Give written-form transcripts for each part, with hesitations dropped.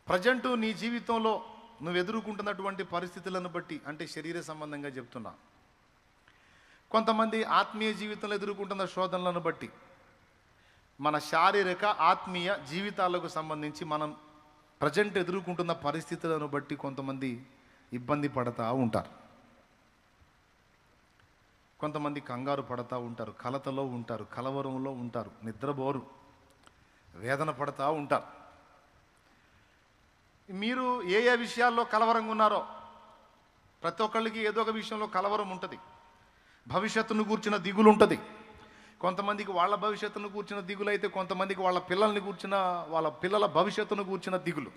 Present నీ జీవితంలో నువ్వు ఎదుర్కొంటున్నటువంటి పరిస్థితులను బట్టి, అంటే శరీర సంబంధంగా చెప్తున్నా, కొంతమంది ఆత్మీయ జీవితంలో ఎదుర్కొంటున్న శోధనలను బట్టి, మన శారీరక ఆత్మీయ జీవితాలకు సంబంధించి మనం ప్రజెంట్ ఎదుర్కొంటున్న పరిస్థితులను బట్టి కొంతమంది ఇబ్బంది పడతా ఉంటారు. కొంతమంది కంగారు పడతా ఉంటారు, కలతలో ఉంటారు, కలవరంలో ఉంటారు, నిద్రపోరు, వేదన పడతా ఉంటారు. మీరు ఏ ఏ విషయాల్లో కలవరంగా ఉన్నారో, ప్రతి ఒక్కళ్ళకి ఏదో ఒక విషయంలో కలవరం ఉంటుంది. భవిష్యత్తును కూర్చిన దిగులు ఉంటుంది. కొంతమందికి వాళ్ళ భవిష్యత్తును కూర్చిన దిగులు అయితే, కొంతమందికి వాళ్ళ పిల్లల్ని కూర్చిన, వాళ్ళ పిల్లల భవిష్యత్తును కూర్చిన దిగులు.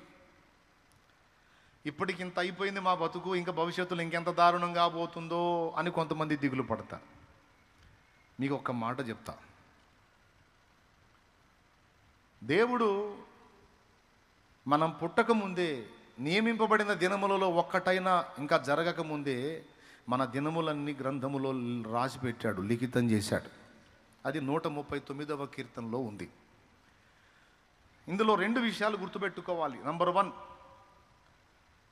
ఇప్పటికి ఇంత అయిపోయింది మా బతుకు, ఇంకా భవిష్యత్తులో ఇంకెంత దారుణంగా పోతుందో అని కొంతమంది దిగులు పడతారు. మీకు ఒక్క మాట చెప్తా, దేవుడు మనం పుట్టకముందే, నియమింపబడిన దినములలో ఒక్కటైనా ఇంకా జరగకముందే మన దినములన్నీ గ్రంథములో రాసి పెట్టాడు, లిఖితం చేశాడు. అది 139వ కీర్తనలో ఉంది. ఇందులో 2 విషయాలు గుర్తుపెట్టుకోవాలి. నంబర్ 1,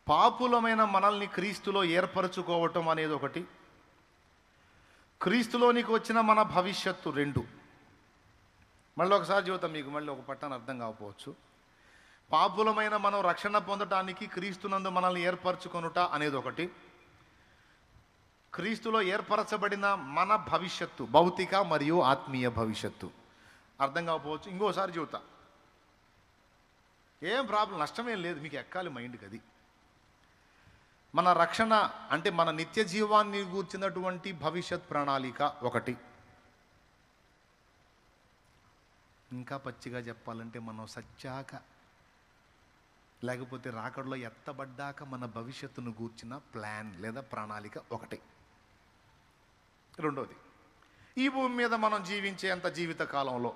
పాపులమైన మనల్ని క్రీస్తులో ఏర్పరచుకోవటం అనేది ఒకటి, క్రీస్తులోనికి వచ్చిన మన భవిష్యత్తు 2. మళ్ళీ ఒకసారి చెబుతాం, మీకు మళ్ళీ ఒక పట్టాన్ని అర్థం కాకపోవచ్చు. పాపులమైన మనం రక్షణ పొందటానికి క్రీస్తునందు మనల్ని ఏర్పరచుకొనుట అనేది ఒకటి, క్రీస్తులో ఏర్పరచబడిన మన భవిష్యత్తు, భౌతిక మరియు ఆత్మీయ భవిష్యత్తు. అర్థం కాకపోవచ్చు, ఇంకోసారి చెబుతా. ఏం ప్రాబ్లం, నష్టమేం లేదు, మీకు ఎక్కాలి మైండ్కి. అది మన రక్షణ అంటే మన నిత్య జీవాన్ని గూర్చినటువంటి భవిష్యత్ ప్రణాళిక ఒకటి. ఇంకా పచ్చిగా చెప్పాలంటే, మనం సచ్చాక లేకపోతే రాకడలో ఎత్తబడ్డాక మన భవిష్యత్తును గూర్చిన ప్లాన్ లేదా ప్రణాళిక ఒకటి. 2వది, ఈ భూమి మీద మనం జీవించేంత జీవిత కాలంలో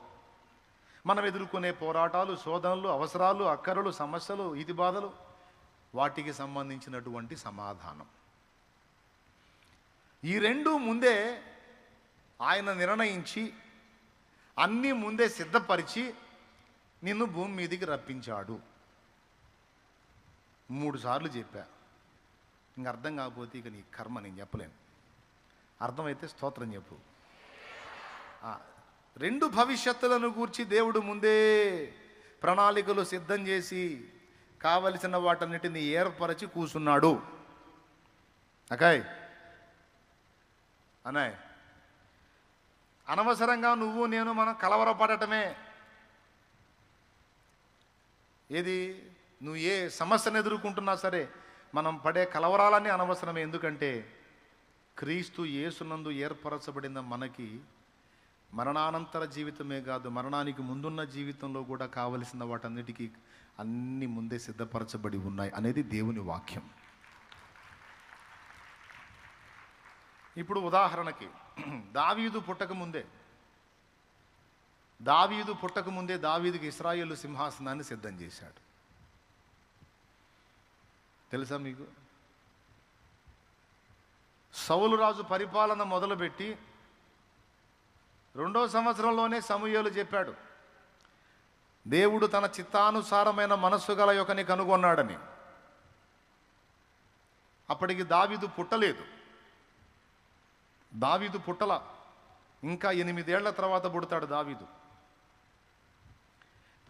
మనం ఎదుర్కొనే పోరాటాలు, శోధనలు, అవసరాలు, అక్కరలు, సమస్యలు, ఇది బాధలు, వాటికి సంబంధించినటువంటి సమాధానం. ఈ 2 ముందే ఆయన నిర్ణయించి అన్నీ ముందే సిద్ధపరిచి నిన్ను భూమి మీదికి రప్పించాడు. 3 సార్లు చెప్పా. ఇంక అర్థం కాకపోతే ఇక నీ కర్మ, నేను చెప్పలేను. అర్థమైతే స్తోత్రం చెప్పు. 2 భవిష్యత్తులను గూర్చి దేవుడు ముందే ప్రణాళికలు సిద్ధం చేసి కావలసిన వాటన్నిటిని ఏర్పరచి కూర్చున్నాడు. అకాయ్ అనాయ్, అనవసరంగా నువ్వు నేను మనం కలవరపడటమే. ఏది, నువ్వు ఏ సమస్యను ఎదుర్కొంటున్నా సరే మనం పడే కలవరాలన్నీ అనవసరమే. ఎందుకంటే క్రీస్తు యేసునందు ఏర్పరచబడిన మనకి మరణానంతర జీవితమే కాదు, మరణానికి ముందున్న జీవితంలో కూడా కావలసిన వాటన్నిటికీ అన్నీ ముందే సిద్ధపరచబడి ఉన్నాయి అనేది దేవుని వాక్యం. ఇప్పుడు ఉదాహరణకి, దావీదు పుట్టకముందే దావీదుకి ఇశ్రాయేలు సింహాసనాన్ని సిద్ధం చేశాడు. తెలుసా మీకు? సౌలు రాజు పరిపాలన మొదలుపెట్టి 2వ సంవత్సరంలోనే సమూయేలు చెప్పాడు, దేవుడు తన చిత్తానుసారమైన మనస్సు గల యొక్కని కనుగొన్నాడని. అప్పటికి దావీదు పుట్టలేదు. దావీదు పుట్టల, ఇంకా 8 ఏళ్ల తర్వాత పుడతాడు దావీదు.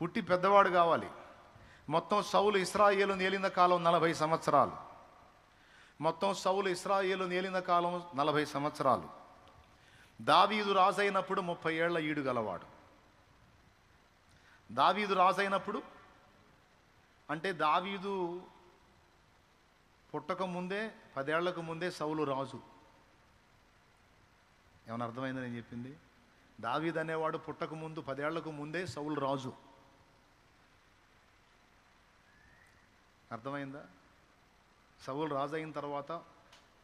పుట్టి పెద్దవాడు కావాలి. మొత్తం సౌలు ఇశ్రాయేలు ఏలిన కాలం 40 సంవత్సరాలు. మొత్తం సౌలు ఇశ్రాయేలు ఏలిన కాలం 40 సంవత్సరాలు. దావీదు రాజైనప్పుడు 30 ఏళ్ల ఈడు గలవాడు. దావీదు రాజైనప్పుడు అంటే దావీదు పుట్టక ముందే 10 ఏళ్లకు ముందే సౌలు రాజు. ఏమైనా అర్థమైందని నేను చెప్పింది? దావీదు అనేవాడు పుట్టక ముందు 10 ఏళ్లకు ముందే సౌలు రాజు. అర్థమైందా? సౌలు రాజు అయిన తర్వాత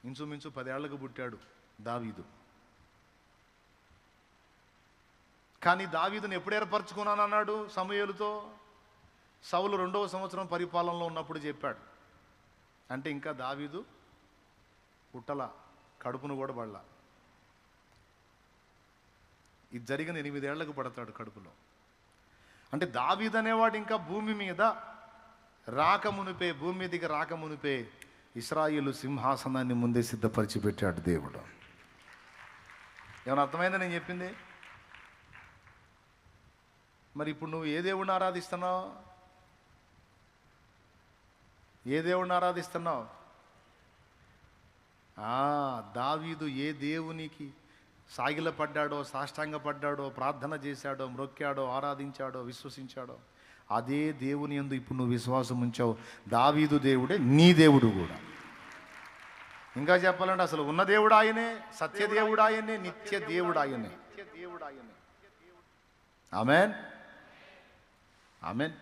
ఇంచుమించు 10 ఏళ్లకు పుట్టాడు దావీదు. కానీ దావీదుని ఎప్పుడు ఏర్పరచుకున్నానన్నాడు సమూయేలుతో? సౌలు 2వ సంవత్సరం పరిపాలనలో ఉన్నప్పుడు చెప్పాడు. అంటే ఇంకా దావీదు పుట్టల, కడుపును కూడా పడలా. ఇది జరిగిన 8 ఏళ్లకు పడతాడు కడుపులో. అంటే దావీదు అనేవాడు ఇంకా భూమి మీద రాకమునిపే, భూమి మీదకి రాకమునిపే ఇశ్రాయేలు సింహాసనాన్ని ముందే సిద్ధపరిచి పెట్టాడు దేవుడు. ఏమైనా అర్థమైందా నేను చెప్పింది? మరి ఇప్పుడు నువ్వు ఏ దేవుడిని ఆరాధిస్తున్నావు? ఏ దేవుడిని ఆరాధిస్తున్నావు? దావీదు ఏ దేవునికి సాగిలపడ్డాడో, సాష్టాంగపడ్డాడో, ప్రార్థన చేశాడో, మ్రొక్కాడో, ఆరాధించాడో, విశ్వసించాడో అదే దేవుని యందు ఇప్పుడు నువ్వు విశ్వాసం ఉంచావు. దావీదు దేవుడే నీ దేవుడు కూడా. ఇంకా చెప్పాలంటే అసలు ఉన్న దేవుడు ఆయనే, సత్యదేవుడు ఆయనే, నిత్య దేవుడు ఆయనే. ఆమేన్, ఆమేన్.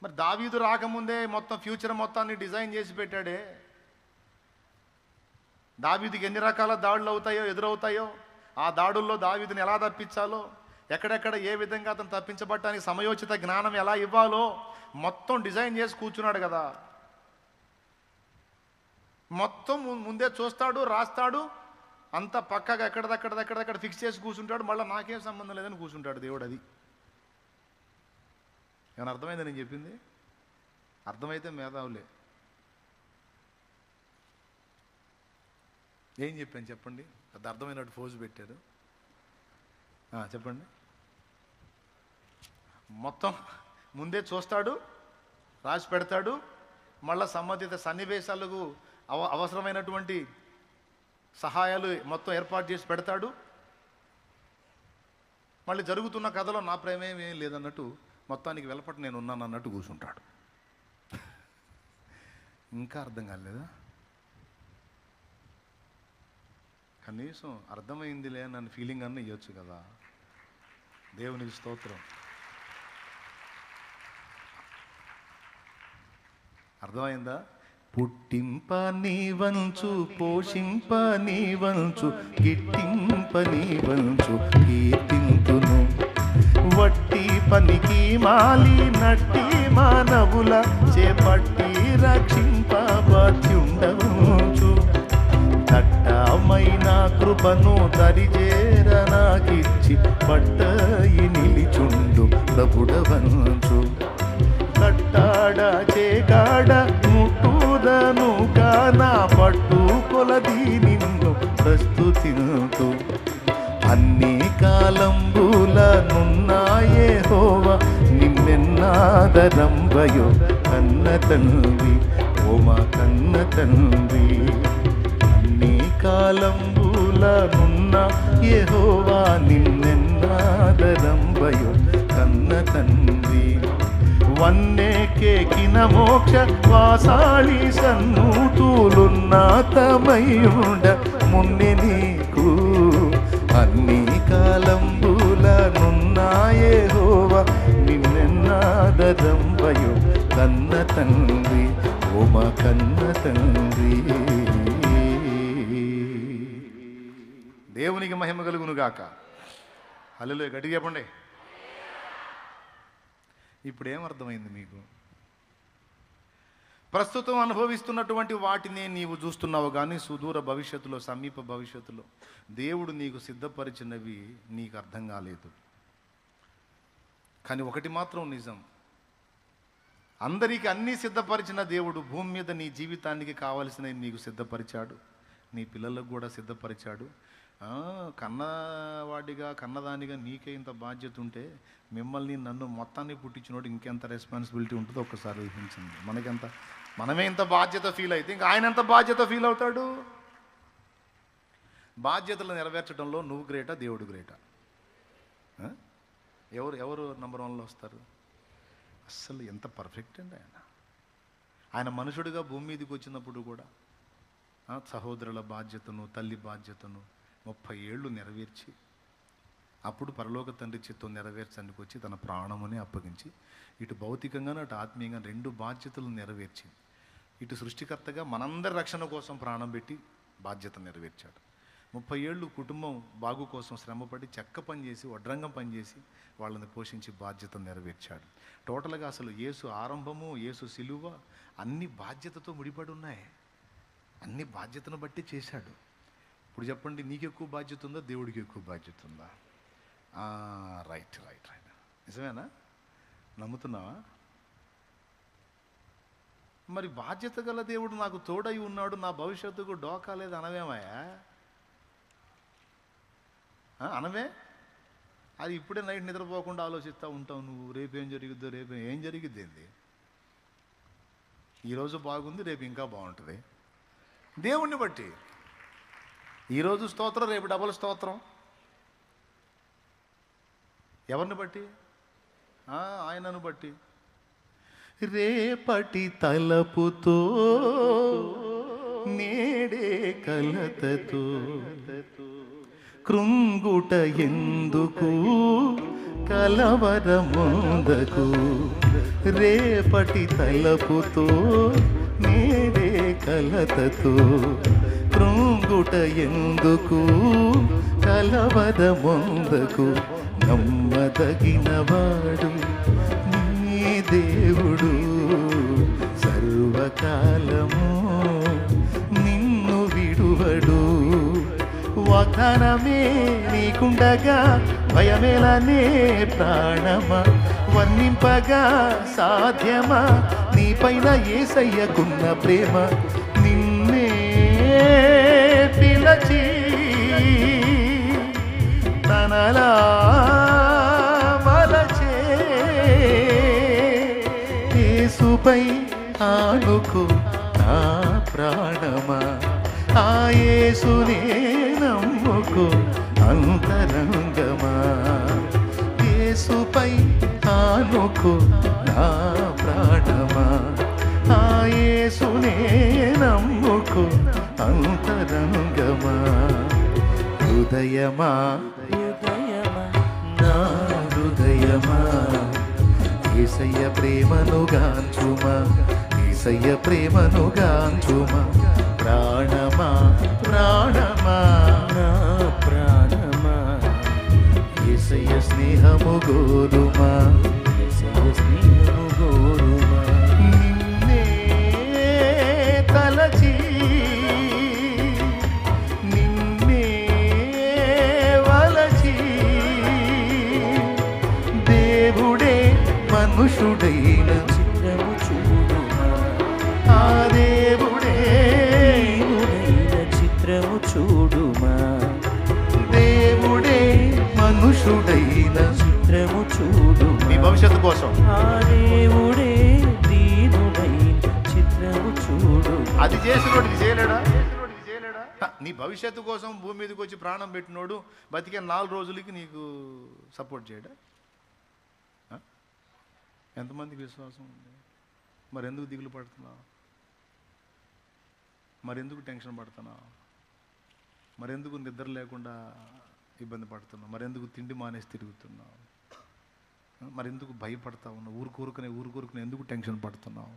మరి దావీదు రాకముందే మొత్తం ఫ్యూచర్ మొత్తాన్ని డిజైన్ చేసి పెట్టాడే. దావీదుకి ఎన్ని రకాల దాడులు అవుతాయో, ఎదురవుతాయో, ఆ దాడుల్లో దావీదుని ఎలా తప్పించాలో, ఎక్కడెక్కడ ఏ విధంగా అతను తప్పించబడటానికి సమయోచిత జ్ఞానం ఎలా ఇవ్వాలో మొత్తం డిజైన్ చేసి కూర్చున్నాడు కదా. మొత్తం ముందే చూస్తాడు, రాస్తాడు, అంత పక్కగా ఎక్కడదక్కడ ఫిక్స్ చేసి కూర్చుంటాడు. మళ్ళీ నాకేం సంబంధం లేదని కూర్చుంటాడు దేవుడు. అది ఏమైనా అర్థమైందా నేను చెప్పింది? అర్థమైతే మేధావులే. ఏం చెప్పాను చెప్పండి? అది అర్థమైనట్టు ఫోజు పెట్టారు. చెప్పండి. మొత్తం ముందే చూస్తాడు, రాసి పెడతాడు, మళ్ళీ సంబంధిత సన్నివేశాలకు అవసరమైనటువంటి సహాయాలు మొత్తం ఏర్పాటు చేసి పెడతాడు. మళ్ళీ జరుగుతున్న కథలో నా ప్రేమేమేం లేదన్నట్టు మొత్తానికి వెలపట నేను ఉన్నాను అన్నట్టు కూర్చుంటాడు. ఇంకా అర్థం కాలేదా? కనీసం అర్థమైందిలే నన్ను ఫీలింగ్ అన్న ఇవ్వచ్చు కదా. దేవునికి స్తోత్రం. అర్థమైందా? పుట్టింప నీ వంచు, పోషింప నీ వంచు, గిట్టింప నీ వంచు, కీర్తింతును. వట్టి పనికి మాలి నట్టి మానవుల చేపట్టి రక్షింప బాధ్యుండవచ్చు. దట్టమైన కృపను దరిజేరనాకిచ్చి పట్టయి నిలిచుండు ప్రభుడవంచు. కట్టాడ చేకాడ ముట్టుదను కానా పట్టు కొలది నిన్ను ప్రస్తుతింతు. అన్ని కాలంబులనున్నాయే హోవా నిన్నెన్నాదరంబయో కన్న తండ్రి, ఓ మా కన్న తండ్రి. అన్ని కాలంబులనున్న యెహోవా నిన్నెన్నాదరంబయో కన్న తండ్రి. వన్నెకేకిన మోక్ష వాసాళి సన్నూతులున్నతమయుండ మున్నె నీకు. అన్ని కాలంబులనున్నాయే హోవా నిన్నెన్నాదరంబయో కన్న తండ్రి, ఓ మా కన్న తండ్రి. దేవునికి మహిమ కలుగును గాక. హల్లెలూయా. గట్టిగా చెప్పండి. ఇప్పుడు ఏమర్థమైంది మీకు? ప్రస్తుతం అనుభవిస్తున్నటువంటి వాటినే నీవు చూస్తున్నావు, కానీ సుదూర భవిష్యత్తులో, సమీప భవిష్యత్తులో దేవుడు నీకు సిద్ధపరిచినవి నీకు అర్థం కాలేదు. కానీ ఒకటి మాత్రం నిజం, అందరికీ అన్నీ సిద్ధపరిచిన దేవుడు భూమి మీద నీ జీవితానికి కావలసినవి నీకు సిద్ధపరిచాడు, నీ పిల్లలకు కూడా సిద్ధపరిచాడు. కన్నవాడిగా కన్నదానిగా నీకే ఇంత బాధ్యత ఉంటే మిమ్మల్ని నన్ను మొత్తాన్ని పుట్టించినోడు ఇంకెంత రెస్పాన్సిబిలిటీ ఉంటుందో ఒక్కసారి ఊహించండి. మనమే ఇంత బాధ్యత ఫీల్ అయితే ఇంకా ఆయన ఎంత బాధ్యత ఫీల్ అవుతాడు? బాధ్యతలు నెరవేర్చడంలో నువ్వు గ్రేటా, దేవుడు గ్రేటా? ఎవరు నంబర్ 1లో వస్తారు? అస్సలు ఎంత పర్ఫెక్ట్ అండి ఆయన మనుషుడిగా భూమి మీదకి వచ్చినప్పుడు కూడా సహోదరుల బాధ్యతను, తల్లి బాధ్యతను 30 ఏళ్ళు నెరవేర్చి, అప్పుడు పరలోక తండ్రి చిత్తం నెరవేర్చడానికి వచ్చి తన ప్రాణముని అప్పగించి, ఇటు భౌతికంగా అటు ఆత్మీయంగా 2 బాధ్యతలు నెరవేర్చి, ఇటు సృష్టికర్తగా మనందరి రక్షణ కోసం ప్రాణం పెట్టి బాధ్యత నెరవేర్చాడు. 30 ఏళ్ళు కుటుంబం బాగు కోసం శ్రమపడి చెక్క పనిచేసి, వడ్రంగం పనిచేసి వాళ్ళని పోషించి బాధ్యత నెరవేర్చాడు. టోటల్గా అసలు యేసు ఆరంభము, యేసు సిలువ అన్ని బాధ్యతతో ముడిపడి ఉన్నాయి. అన్ని బాధ్యతను బట్టి చేశాడు. ఇప్పుడు చెప్పండి, నీకు ఎక్కువ బాధ్యత ఉందా, దేవుడికి ఎక్కువ బాధ్యత ఉందా? రైట్. నిజమేనా? నమ్ముతున్నావా? మరి బాధ్యత గల దేవుడు నాకు తోడై ఉన్నాడు, నా భవిష్యత్తుకు డోకా లేదు అనవేమయ్యా? అనవే? అది ఇప్పుడే నైట్ నిద్రపోకుండా ఆలోచిస్తూ ఉంటావు నువ్వు. రేపేం జరిగిద్దో, రేపు ఏం జరిగిద్ది ఏంది? ఈరోజు బాగుంది, రేపు ఇంకా బాగుంటుంది. దేవుణ్ణి బట్టి ఈరోజు స్తోత్రం, రేపు డబుల్ స్తోత్రం. ఎవరిని బట్టి? ఆయనను బట్టి. రేపటి తలపుతో నేడే కలతతో కృంగుట ఎందుకు కలవరముందకు. రేపటి తలపుతో నేడే కలతతో కృంగుట ఎందుకు కలవరముందకు. నమ్మదగినవాడు నీ దేవుడు, సర్వకాలము నిన్ను విడువడు. వాగ్దానమే నీకుండగా భయమేలనే ప్రాణమా, వర్ణింపగా సాధ్యమా నీపైన యేసయ్యకున్న ప్రేమ. నిన్నే పిలచి తనలా మలచే యేసుపై ఆనుకో నా ప్రాణమా, ఆ యేసునే నమ్ముకో అంతరంగమా. యేసుపై ఆనుకో నా ప్రాణమా, ఆ యేసునే నమ్ముకో అంతరంగమా. హృదయమా నా హృదయమా, యేసయ్య ప్రేమను గాంచుమా, యేసయ్య ప్రేమను గాంచుమా. ప్రాణమా ప్రాణమా నా ప్రాణమా, యేసయ్య స్నేహము గోరుమా, యేసయ్య స్నేహము గోరుమా. నిన్నే తలచి నిన్నే వలచి దేవుడే మనుషుడైన చిత్రము చూడుమా, ఆ దేవుడే చిత్రము చూడుమా. దేవుడే మనుషుడైన చిత్రము చూడు నీ భవిష్యత్తు కోసం. ఆ దేవుడే దీనుడైన చిత్రము చూడు. అది చేసినోడు ఇది చేయలేడా? నీ భవిష్యత్తు కోసం భూమి మీదకి వచ్చి ప్రాణం పెట్టినోడు బతికే 4 రోజులకి నీకు సపోర్ట్ చేయడా? ఎంతమందికి విశ్వాసం ఉంది? మరెందుకు దిగులు పడుతున్నావు? మరెందుకు టెన్షన్ పడుతున్నావు? మరెందుకు నిద్ర లేకుండా ఇబ్బంది పడుతున్నావు? మరెందుకు తిండి మానేసి తిరుగుతున్నావు? మరెందుకు భయపడతా ఉన్నావు? ఊరుకూరుకునే ఎందుకు టెన్షన్ పడుతున్నావు?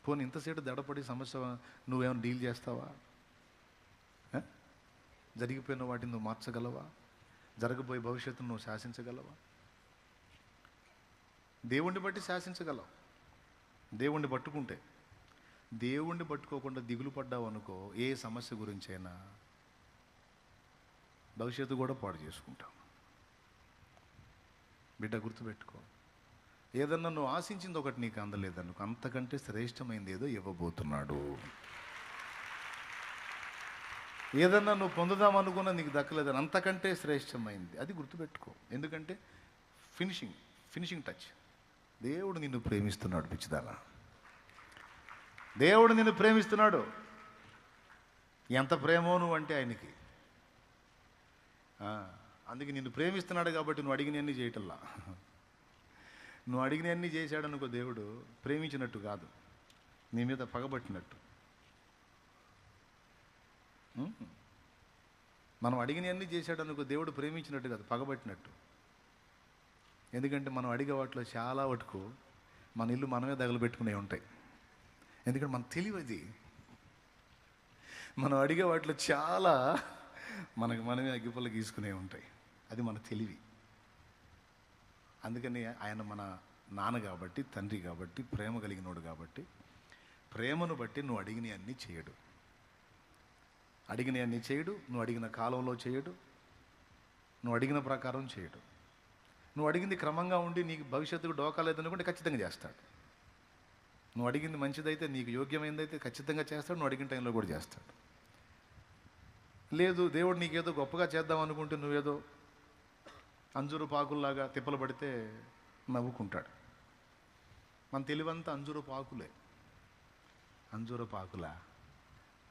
పోనీ ఇంతసేపు దడపడి సమస్య నువ్వేమైనా డీల్ చేస్తావా? జరిగిపోయిన వాటిని నువ్వు మార్చగలవా? జరగబోయే భవిష్యత్తును నువ్వు శాసించగలవా? దేవుణ్ణి బట్టి శాసించగలవు. దేవుణ్ణి పట్టుకుంటే. దేవుణ్ణి పట్టుకోకుండా దిగులు పడ్డావు అనుకో, ఏ సమస్య గురించైనా భవిష్యత్తు కూడా పాడు చేసుకుంటావు. బిడ్డ గుర్తుపెట్టుకో, ఏదన్నా నువ్వు ఆశించింది ఒకటి నీకు అందలేదనుకో, అంతకంటే శ్రేష్టమైంది ఏదో ఇవ్వబోతున్నాడు. ఏదన్నా నువ్వు పొందుదామనుకున్నా నీకు దక్కలేదని, అంతకంటే శ్రేష్టమైంది అది గుర్తుపెట్టుకో. ఎందుకంటే ఫినిషింగ్ టచ్. దేవుడు నిన్ను ప్రేమిస్తున్నాడు పిచ్చిదానా. దేవుడు నిన్ను ప్రేమిస్తున్నాడు. ఎంత ప్రేమో నువ్వు అంటే ఆయనకి. అందుకే నిన్ను ప్రేమిస్తున్నాడు కాబట్టి నువ్వు అడిగినవన్నీ చేయటల్లా. నువ్వు అడిగినవన్నీ చేశాడనుకో దేవుడు ప్రేమించినట్టు కాదు, నీ మీద పగబట్టినట్టు. మనం అడిగినవన్నీ చేశాడనుకో దేవుడు ప్రేమించినట్టు కాదు, పగబట్టినట్టు. ఎందుకంటే మనం అడిగే వాటిలో చాలా వరకు మన ఇల్లు మనమే తగలబెట్టుకునే ఉంటాయి. ఎందుకంటే మన తెలివది. మనం అడిగే వాటిలో చాలా మనమే అగ్గిపుల్ల గీసుకునే ఉంటాయి. అది మన తెలివి. అందుకని ఆయన మన నాన్న కాబట్టి, తండ్రి కాబట్టి, ప్రేమ కలిగినోడు కాబట్టి, ప్రేమను బట్టి నువ్వు అడిగినవన్నీ చేయడు. అడిగినవన్నీ చేయడు. నువ్వు అడిగిన కాలంలో చేయడు. నువ్వు అడిగిన ప్రకారం చేయడు. నువ్వు అడిగింది క్రమంగా ఉండి నీకు భవిష్యత్తుకు డోకా లేదనుకుంటే ఖచ్చితంగా చేస్తాడు. నువ్వు అడిగింది మంచిదైతే, నీకు యోగ్యమైనదైతే ఖచ్చితంగా చేస్తాడు. నువ్వు అడిగిన టైంలో కూడా చేస్తాడు. లేదు, దేవుడు నీకేదో గొప్పగా చేద్దాం అనుకుంటే నువ్వేదో అంజూరు పాకుల్లాగా తిప్పలు పడితే నవ్వుకుంటాడు. మన తెలివంతా అంజూరు పాకులే. అంజూరు పాకులా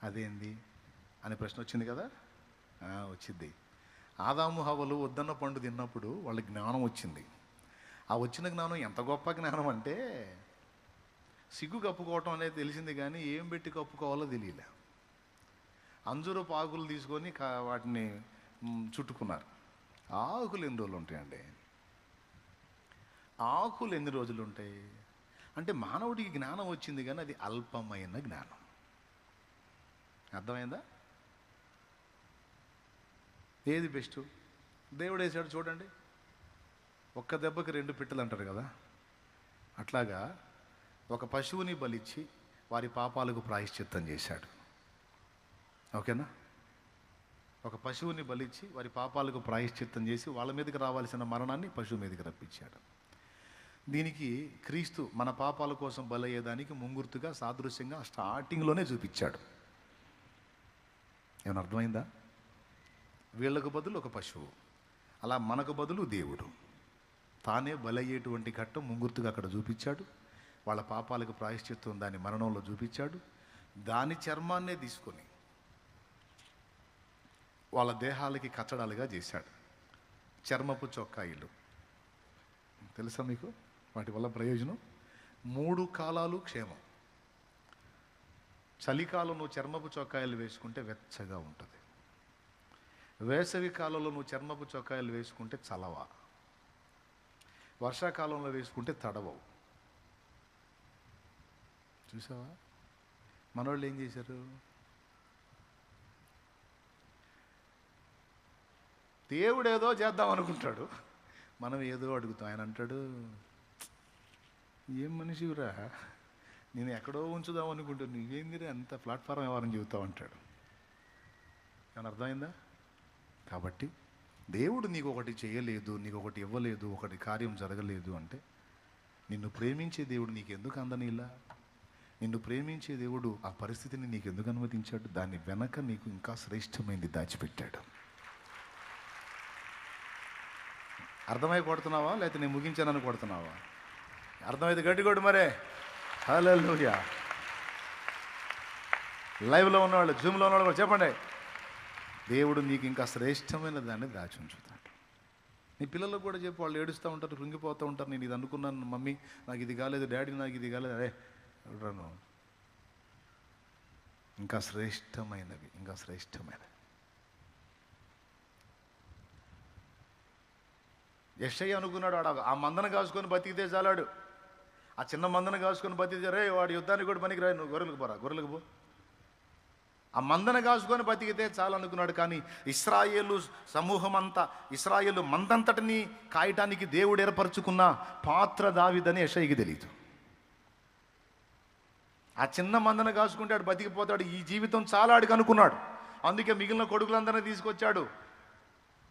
అదేంది అనే ప్రశ్న వచ్చింది కదా. వచ్చింది. ఆదాము హవ్వలు వద్దన్న పండు తిన్నప్పుడు వాళ్ళ జ్ఞానం వచ్చింది. ఆ వచ్చిన జ్ఞానం ఎంత గొప్ప జ్ఞానం అంటే, సిగ్గు కప్పుకోవటం అనేది తెలిసింది కానీ ఏం పెట్టి కప్పుకోవాలో తెలియలే. అంజూరు పాకులు తీసుకొని వాటిని చుట్టుకున్నారు. ఆకులు ఎన్ని రోజులు ఉంటాయండి? ఆకులు ఎన్ని రోజులు ఉంటాయి అంటే, మానవుడికి జ్ఞానం వచ్చింది కానీ అది అల్పమైన జ్ఞానం. అర్థమైందా? ఏది బెస్ట్? దేవుడు వేసాడు చూడండి. ఒక్క దెబ్బకి 2 పిట్టలు అంటారు కదా. అట్లాగా ఒక పశువుని బలిచ్చి వారి పాపాలకు ప్రాయశ్చిత్తం చేశాడు. ఓకేనా? ఒక పశువుని బలిచ్చి వారి పాపాలకు ప్రాయశ్చిత్తం చేసి వాళ్ళ మీదకి రావాల్సిన మరణాన్ని పశువు మీదకి రప్పించాడు. దీనికి క్రీస్తు మన పాపాల కోసం బలయ్యేదానికి ముంగుర్తుగా, సాదృశ్యంగా స్టార్టింగ్లోనే చూపించాడు. ఏమైనా అర్థమైందా? వీళ్ళకు బదులు ఒక పశువు, అలా మనకు బదులు దేవుడు తానే బలయ్యేటువంటి ఘట్టం ముంగుర్తుగా అక్కడ చూపించాడు. వాళ్ళ పాపాలకు ప్రాయశ్చిత్తం దాని మరణంలో చూపించాడు. దాని చర్మాన్నే తీసుకొని వాళ్ళ దేహాలకి కచ్చడాలుగా చేశాడు. చర్మపు చొక్కాయిలు తెలుసా మీకు? వాటి వల్ల ప్రయోజనం 3 కాలాలు క్షేమం. చలికాలం నువ్వు చర్మపు చొక్కాయలు వేసుకుంటే వెచ్చగా ఉంటుంది. వేసవి కాలంలో నువ్వు చర్మపు చొక్కాయలు వేసుకుంటే చలవ. వర్షాకాలంలో వేసుకుంటే తడవవు. చూసావా? మనోళ్ళు ఏం చేశారు? దేవుడు ఏదో చేద్దాం అనుకుంటాడు, మనం ఏదో అడుగుతాం. ఆయన అంటాడు, ఏం మనిషిరా, నేను ఎక్కడో ఉంచుదాం అనుకుంటాను, నువ్వేందిరా అంత ప్లాట్ఫారం ఎవరని చెబుతావు అంటాడు. ఏమన్నా అర్థమైందా? కాబట్టి దేవుడు నీకు ఒకటి చేయలేదు, నీకు ఒకటి ఇవ్వలేదు, ఒకటి కార్యం జరగలేదు అంటే, నిన్ను ప్రేమించే దేవుడు నీకు ఎందుకు అందనిలా? నిన్ను ప్రేమించే దేవుడు ఆ పరిస్థితిని నీకు ఎందుకు అనుమతించాడు? దాని వెనక నీకు ఇంకా శ్రేష్టమైంది దాచిపెట్టాడు. అర్థమై కొడుతున్నావా లేకపోతే నేను ముగించానని కొడుతున్నావా? అర్థమైతే గట్టి కొడు మరే. హల్లెలూయా. లైవ్లో ఉన్నవాళ్ళు, జూమ్లో ఉన్నవాళ్ళు కూడా చెప్పండి, దేవుడు నీకు ఇంకా శ్రేష్టమైన దాన్ని దాచి ఉంచుతాడు. నీ పిల్లలకు కూడా చెప్పు, వాళ్ళు ఏడుస్తూ ఉంటారు, కృంగిపోతూ ఉంటారు, నేను ఇది అనుకున్నాను మమ్మీ, నాకు ఇది కాలేదు, డాడీ నాకు ఇది కాలేదు, అరే రాను, ఇంకా శ్రేష్టమైనవి, ఇంకా శ్రేష్టమైనవి. యెషయా అనుకున్నాడు, ఆ మందను కాసుకొని బతికితే చాలాడు, ఆ చిన్న మందను కాసుకొని బతికితే, రే వాడు యుద్ధానికి కూడా పనికి రాయి, నువ్వు గొర్రెలకు పోరా, గొర్రెలకు పో, ఆ మందను కాసుకొని బతికితే చాలు అనుకున్నాడు. కానీ ఇశ్రాయేలు సమూహం అంతా, ఇశ్రాయేలు మందంతటిని కాయటానికి దేవుడు ఏర్పరచుకున్న పాత్ర దావీదని యెషయాకి తెలియదు. ఆ చిన్న మందను కాసుకుంటే ఆడు బతికిపోతాడు, ఈ జీవితం చాలా ఆడికి అనుకున్నాడు. అందుకే మిగిలిన కొడుకులందరినీ తీసుకొచ్చాడు.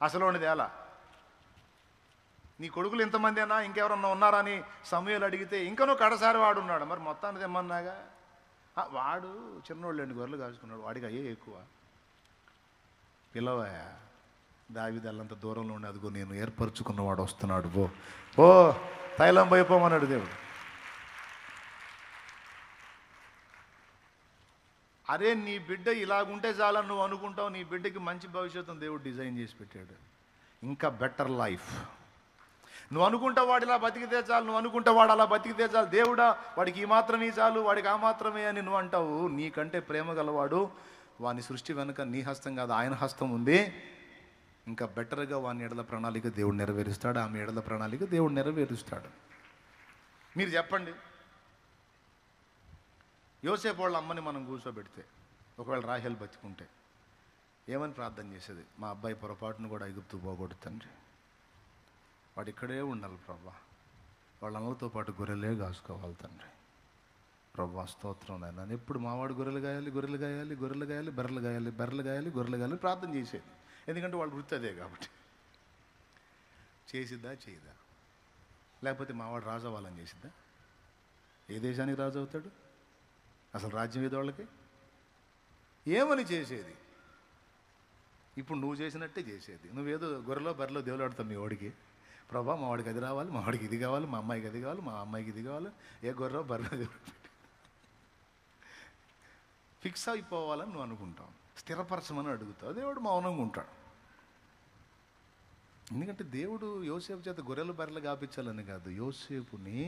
అసలోనిది ఎలా, నీ కొడుకులు ఎంతమంది అయినా ఇంకెవరన్నా ఉన్నారా అని సమూయేలు అడిగితే, ఇంకనూ కడసారి వాడు ఉన్నాడు. మరి మొత్తానికి తెమ్మన్నాగా, వాడు చిన్నోళ్ళు 2 గొర్రెలు కాసుకున్నాడు, వాడికి అయ్యే ఎక్కువ. పిల్లవయా, దావీదు అల్లంత దూరంలో ఉండి, అదిగో నేను ఏర్పరచుకున్నవాడు వస్తున్నాడు, ఓ తైలం పోయిపోమన్నాడు దేవుడు. అరే నీ బిడ్డ ఇలాగుంటే చాలా నువ్వు అనుకుంటావు, నీ బిడ్డకి మంచి భవిష్యత్తును దేవుడు డిజైన్ చేసి పెట్టాడు, ఇంకా బెటర్ లైఫ్. నువ్వు అనుకుంటా వాడు ఇలా బతికితే చాలు, నువ్వు అనుకుంటా వాడు అలా బతికితే చాలు, దేవుడా వాడికి ఈ మాత్రమే చాలు, వాడికి ఆ మాత్రమే అని నువ్వు అంటావు. నీకంటే ప్రేమ గలవాడు, వాని సృష్టి వెనుక నీ హస్తం కాదు ఆయన హస్తం ఉంది. ఇంకా బెటర్గా వాని ఎడల ప్రణాళిక దేవుడు నెరవేరుస్తాడు, ఆమె ఎడల ప్రణాళిక దేవుడు నెరవేరుస్తాడు. మీరు చెప్పండి, యోసేపు వాళ్ళ అమ్మని మనం కూర్చోబెడితే, ఒకవేళ రాహేల్ బతికుంటే ఏమని ప్రార్థన చేసేది? మా అబ్బాయి పొరపాటును కూడా ఐగుప్తు పోగొట్టు తండ్రి, వాడు ఇక్కడే ఉండాలి ప్రభా, వాళ్ళ అన్నలతో పాటు గొర్రెలే కాసుకోవాలి తండ్రి, ప్రభా స్తోత్రం నాయన. ఎప్పుడు మావాడు గొర్రెలు గాయాలి, గొర్రెలు గాయాలి, గొర్రెలు గాయాలి, బర్రెలు గాయాలి, బర్రెలు గాయాలి, గొర్రెలు గాయాలి ప్రార్థన చేసేది. ఎందుకంటే వాళ్ళు వృత్తి అదే కాబట్టి. చేసిద్దా చేయదా? లేకపోతే మావాడు రాజు అవ్వాలని చేసిద్దా? ఏ దేశానికి రాజు అవుతాడు? అసలు రాజ్యం ఏదో వాళ్ళకి ఏమని చేసేది? ఇప్పుడు నువ్వు చేసినట్టే చేసేది. నువ్వేదో గొర్రెలో బర్రెలో దేవుడు ఆడతావు మీ వాడికి. ప్రభా మా వాడికి అది రావాలి, మా వాడికి ఇది కావాలి, మా అమ్మాయికి అది కావాలి, మా అమ్మాయికి ఇది కావాలి. ఏ గొర్రెలో బర్రెలో దేవుడు ఫిక్స్ అయిపోవాలని నువ్వు అనుకుంటావు. స్థిరపరచమని అడుగుతావు, దేవుడు మౌనంగా ఉంటాడు. ఎందుకంటే దేవుడు యోసేపు చేత గొర్రెలు బర్రెలు గాపించాలని కాదు, యోసేపుని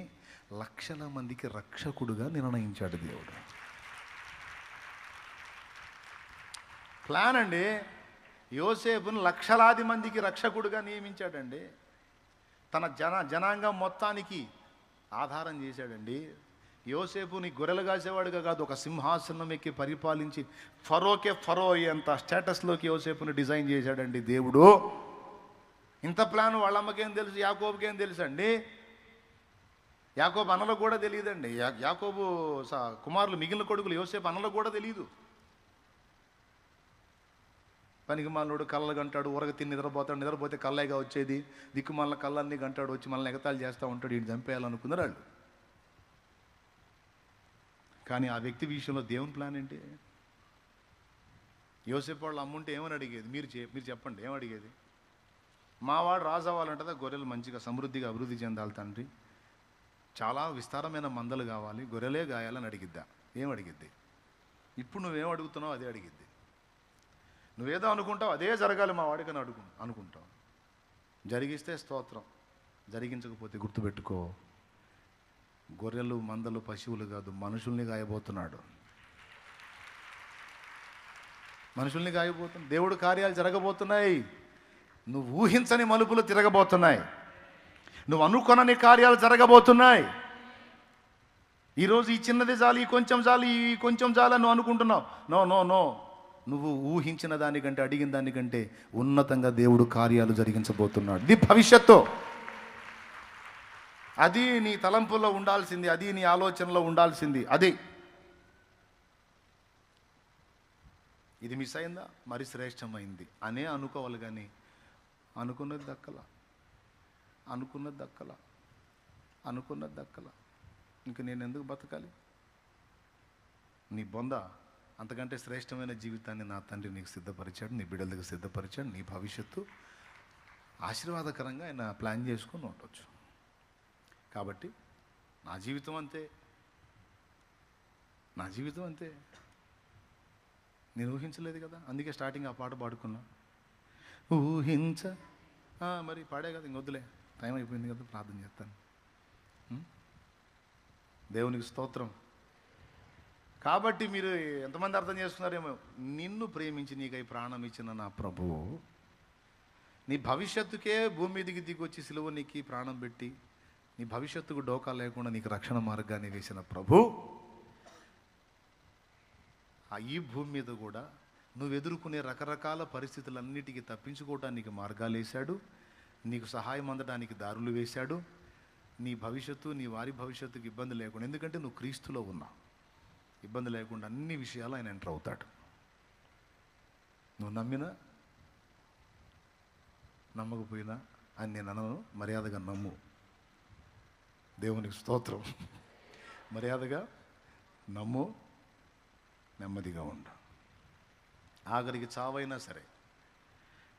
లక్షల మందికి రక్షకుడుగా నిర్ణయించాడు దేవుడు. ప్లాన్ అండి. యోసేపుని లక్షలాది మందికి రక్షకుడుగా నియమించాడండి. తన జనాంగం మొత్తానికి ఆధారం చేశాడండి. యోసేపుని గొర్రెలు కాసేవాడుగా కాదు, ఒక సింహాసనం ఎక్కి పరిపాలించి ఫరోకే ఫరో అయ్యేంత స్టేటస్లోకి యోసేపుని డిజైన్ చేశాడండి దేవుడు. ఇంత ప్లాన్ వాళ్ళ అమ్మకేం తెలుసు, యాకోబుకేం తెలుసు అండి? యాకోబు అన్నలకు కూడా తెలియదండి. యాకోబు కుమారులు మిగిలిన కొడుకులు యోసేపు అన్నలకు కూడా తెలియదు. పనికిమాలినోడు కళ్ళలు గంటాడు, ఉరగ తిని నిద్రపోతాడు, నిద్రపోతే కళ్ళైగా వచ్చేది, దిక్కుమాలిన కళ్ళన్నీ గంటాడు, వచ్చి మనల్ని ఎగతాళి చేస్తూ ఉంటాడు, ఈయన చంపేయాలనుకున్నారు వాళ్ళు. కానీ ఆ వ్యక్తి విషయంలో దేవుని ప్లాన్ ఏంటి? యోసేపు వాళ్ళు అమ్ముంటే ఏమని అడిగేది? మీరు చెప్పండి, ఏమని అడిగేది? మావాడు రాజు అవ్వాలంటే గొర్రెలు మంచిగా సమృద్ధిగా అభివృద్ధి చెందాలి తండ్రి, చాలా విస్తారమైన మందలు కావాలి, గొర్రెలే గాయాలని అడిగిద్దా? ఏం అడిగిద్ది? ఇప్పుడు నువ్వేం అడుగుతున్నావు అదే అడిగిద్ది. నువ్వేదో అనుకుంటావు అదే జరగాలి మా వాడికని అనుకుంటావు. జరిగిస్తే స్తోత్రం, జరిగించకపోతే గుర్తుపెట్టుకో, గొర్రెలు మందలు పశువులు కాదు, మనుషుల్ని గాయబోతున్నాడు. మనుషుల్ని గాయబోతున్నాడు. దేవుడు కార్యాలు జరగబోతున్నాయి. నువ్వు ఊహించని మలుపులు తిరగబోతున్నాయి. నువ్వు అనుకొనని కార్యాలు జరగబోతున్నాయి. ఈరోజు ఈ చిన్నది చాలు, ఈ కొంచెం చాలు, ఈ కొంచెం చాలు నువ్వు అనుకుంటున్నావు. నో నో నో, నువ్వు ఊహించిన దానికంటే, అడిగిన దానికంటే ఉన్నతంగా దేవుడు కార్యాలు జరిగించబోతున్నాడు. ఇది భవిష్యత్తు. అది నీ తలంపుల్లో ఉండాల్సింది, అది నీ ఆలోచనలో ఉండాల్సింది. అది ఇది మిస్ అయిందా, మరి శ్రేష్టమైంది అనే అనుకోవాలి. కానీ అనుకున్నది దక్కల. ఇంక నేను ఎందుకు బతకాలి? నీ బొంద, అంతకంటే శ్రేష్టమైన జీవితాన్ని నా తండ్రి నీకు సిద్ధపరిచాడు, నీ బిడ్డలకు సిద్ధపరిచాడు. నీ భవిష్యత్తు ఆశీర్వాదకరంగా ఆయన ప్లాన్ చేసుకుని ఉండొచ్చు. కాబట్టి నా జీవితం అంతే. నేను ఊహించలేదు కదా, అందుకే స్టార్టింగ్ ఆ పాట పాడుకున్నా. మరి పాడే కదా, ఇంకొద్దులే, టైం అయిపోయింది కదా, ప్రార్థన చేస్తాను. దేవునికి స్తోత్రం. కాబట్టి మీరు ఎంతమంది అర్థం చేస్తున్నారేమో, నిన్ను ప్రేమించి నీకై ప్రాణం ఇచ్చిన నా ప్రభువు, నీ భవిష్యత్తుకే భూమి మీదికి దిగొచ్చి సిలువ నీకు ప్రాణం పెట్టి నీ భవిష్యత్తుకు డోకా లేకుండా నీకు రక్షణ మార్గాన్ని వేసిన ప్రభు, ఈ భూమి మీద కూడా నువ్వు ఎదుర్కొనే రకరకాల పరిస్థితులన్నిటికీ తప్పించుకోవడానికి మార్గాలు వేశాడు, నీకు సహాయం అందడానికి దారులు వేశాడు. నీ భవిష్యత్తు, నీ వారి భవిష్యత్తుకు ఇబ్బంది లేకుండా, ఎందుకంటే నువ్వు క్రీస్తులో ఉన్నావు. ఇబ్బంది లేకుండా అన్ని విషయాలు ఆయన ఎంటర్ అవుతాడు. నువ్వు నమ్మినా నమ్మకపోయినా అని నేను అనను, మర్యాదగా నమ్ము. దేవునికి స్తోత్రం. మర్యాదగా నమ్ము, నెమ్మదిగా ఉండు. ఆఖరికి చావైనా సరే,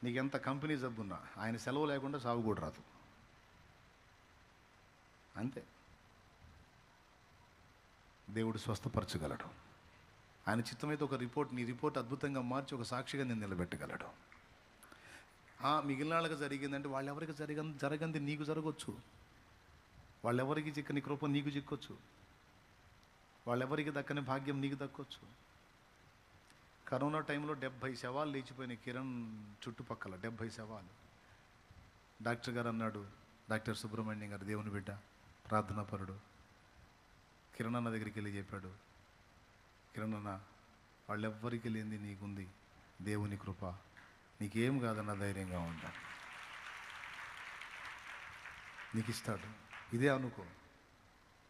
నీకెంత కంపెనీ జబ్బున్నా ఆయన సెలవు లేకుండా సాగు కూడా రాదు. అంతే. దేవుడు స్వస్థపరచగలడు. ఆయన చిత్తమైతే ఒక నీ రిపోర్ట్ అద్భుతంగా మార్చి ఒక సాక్షిగా నేను నిలబెట్టగలడు. మిగిలిన వాళ్ళకి జరిగిందంటే వాళ్ళెవరికి జరగంది నీకు జరగవచ్చు. వాళ్ళెవరికి చిక్కని కృప నీకు చిక్కొచ్చు. వాళ్ళెవరికి దక్కని భాగ్యం నీకు దక్కొచ్చు. కరోనా టైంలో 70 శవాలు లేచిపోయినాయి కిరణ్ చుట్టుపక్కల, 70 శవాలు. డాక్టర్ గారు అన్నాడు, డాక్టర్ సుబ్రహ్మణ్యం గారు, దేవుని బిడ్డ, ప్రార్థనాపరుడు, కిరణ్ అన్న దగ్గరికి వెళ్ళి చెప్పాడు, కిరణ్ అన్న, వాళ్ళెవ్వరికి లేనిది నీకుంది, దేవుని కృప, నీకేం కాదన్న ధైర్యంగా ఉంటా, నీకు ఇస్తాడు. ఇదే అనుకో,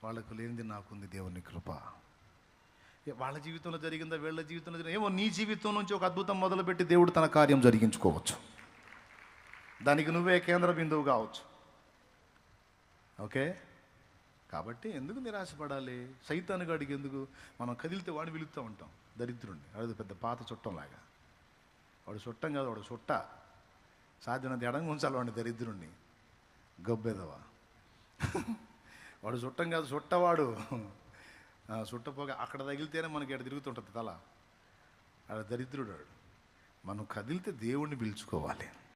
వాళ్ళకు లేనిది నాకుంది, దేవుని కృప. వాళ్ళ జీవితంలో జరిగిందా, వీళ్ళ జీవితంలో జరిగిందా ఏమో, నీ జీవితం నుంచి ఒక అద్భుతం మొదలుపెట్టి దేవుడు తన కార్యం జరిగించుకోవచ్చు. దానికి నువ్వే కేంద్ర బిందువు కావచ్చు. ఓకే. కాబట్టి ఎందుకు నిరాశపడాలి? సైతాను గాడికి ఎందుకు? మనం కదిలితే వాడిని పిలుస్తూ ఉంటాం దరిద్రుడిని. అది పెద్ద పాత చుట్టంలాగా. వాడు చుట్టం కాదు, వాడు చుట్ట. సాధ్యమైనంత ఎడంగా ఉంచాలి వాడిని, దరిద్రుడిని. గబ్బెదవా. వాడు చుట్టం కాదు, చుట్టవాడు. చుట్టపోగా అక్కడ తగిలితేనే మనకి ఎక్కడ తిరుగుతుంటుంది తల. ఆడ దరిద్రుడు వాడు. మనం కదిలితే దేవుణ్ణి పిలుచుకోవాలి.